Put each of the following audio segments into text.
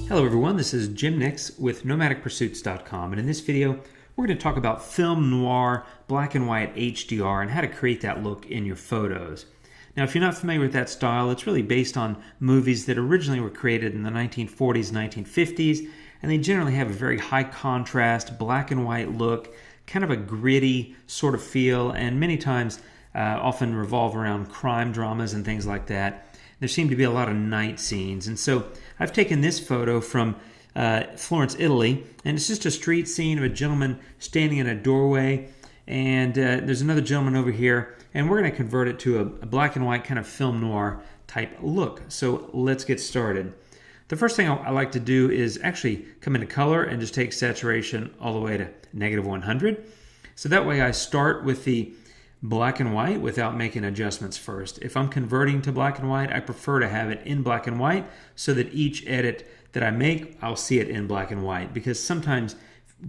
Hello everyone, this is Jim Nix with NomadicPursuits.com, and in this video we're going to talk about film noir, black and white HDR, and how to create that look in your photos. Now, if you're not familiar with that style, it's really based on movies that originally were created in the 1940s, 1950s, and they generally have a very high contrast, black and white look, kind of a gritty sort of feel, and many times often revolve around crime dramas and things like that. There seem to be a lot of night scenes, and so I've taken this photo from Florence, Italy, and it's just a street scene of a gentleman standing in a doorway, and there's another gentleman over here, and we're going to convert it to a black and white kind of film noir type look. So let's get started. The first thing I like to do is actually come into color and just take saturation all the way to -100. So that way I start with the black and white without making adjustments first. If I'm converting to black and white, I prefer to have it in black and white so that each edit that I make, I'll see it in black and white, because sometimes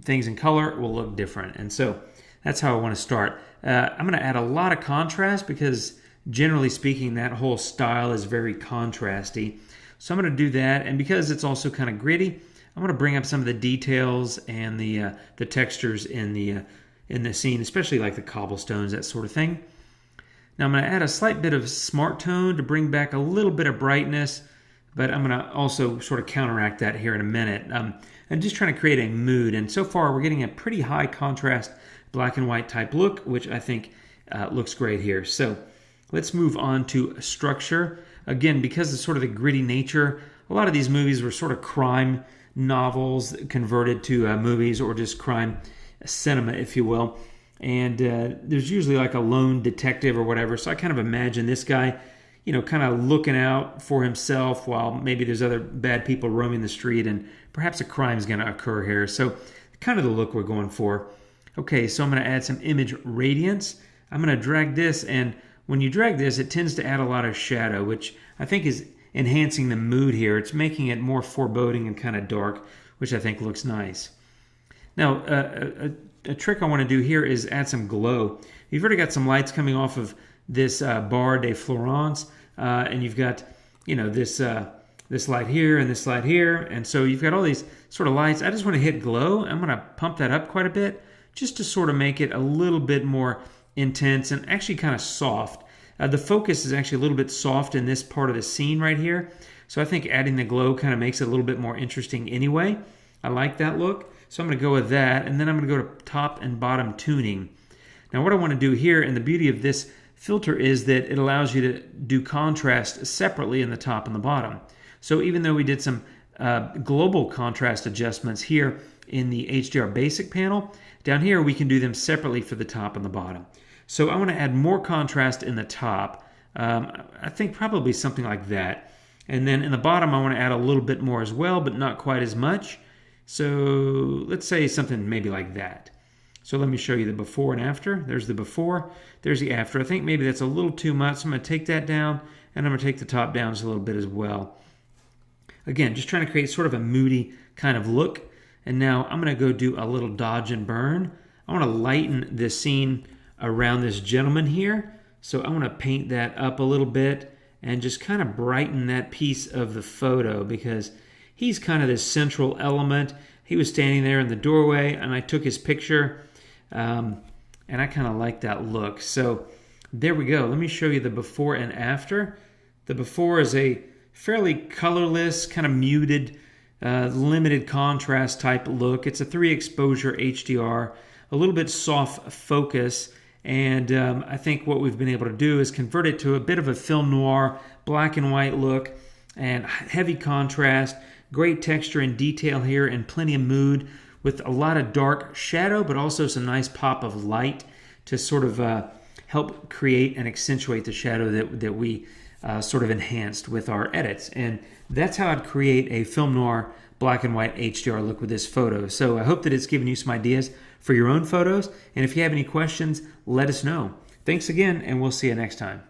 things in color will look different. And so that's how I want to start. I'm going to add a lot of contrast because generally speaking, that whole style is very contrasty. So I'm going to do that, and because it's also kind of gritty, I'm going to bring up some of the details and the textures in the scene, especially like the cobblestones, that sort of thing. Now I'm going to add a slight bit of smart tone to bring back a little bit of brightness, but I'm going to also sort of counteract that here in a minute. I'm just trying to create a mood, and so far we're getting a pretty high contrast black and white type look, which I think looks great here. So let's move on to structure. Again, because of sort of the gritty nature, a lot of these movies were sort of crime novels converted to movies, or just crime cinema, if you will. And there's usually like a lone detective or whatever. So I kind of imagine this guy, you know, kind of looking out for himself while maybe there's other bad people roaming the street, and perhaps a crime is going to occur here. So kind of the look we're going for. Okay, so I'm going to add some image radiance. I'm going to drag this, and when you drag this, it tends to add a lot of shadow, which I think is enhancing the mood here. It's making it more foreboding and kind of dark, which I think looks nice. Now, a trick I want to do here is add some glow. You've already got some lights coming off of this Bar de Florence, and you've got, you know, this light here and this light here, and so you've got all these sort of lights. I just want to hit glow. I'm going to pump that up quite a bit, just to sort of make it a little bit more intense and actually kind of soft. The focus is actually a little bit soft in this part of the scene right here, so I think adding the glow kind of makes it a little bit more interesting anyway. I like that look. So I'm going to go with that, and then I'm going to go to top and bottom tuning. Now what I want to do here, and the beauty of this filter is that it allows you to do contrast separately in the top and the bottom. So even though we did some global contrast adjustments here in the HDR basic panel, down here we can do them separately for the top and the bottom. So I want to add more contrast in the top. I think probably something like that. And then in the bottom I want to add a little bit more as well, but not quite as much. So let's say something maybe like that. So let me show you the before and after. There's the before, there's the after. I think maybe that's a little too much, so I'm going to take that down, and I'm going to take the top down just a little bit as well. Again, just trying to create sort of a moody kind of look. And now I'm going to go do a little dodge and burn. I want to lighten this scene around this gentleman here. So I want to paint that up a little bit and just kind of brighten that piece of the photo, because he's kind of this central element. He was standing there in the doorway, and I took his picture, and I kind of like that look. So there we go. Let me show you the before and after. The before is a fairly colorless, kind of muted, limited contrast type look. It's a 3 exposure HDR, a little bit soft focus, and I think what we've been able to do is convert it to a bit of a film noir, black and white look, and heavy contrast. Great texture and detail here, and plenty of mood, with a lot of dark shadow, but also some nice pop of light to sort of help create and accentuate the shadow that we sort of enhanced with our edits. And that's how I'd create a film noir black and white HDR look with this photo. So I hope that it's given you some ideas for your own photos. And if you have any questions, let us know. Thanks again, and we'll see you next time.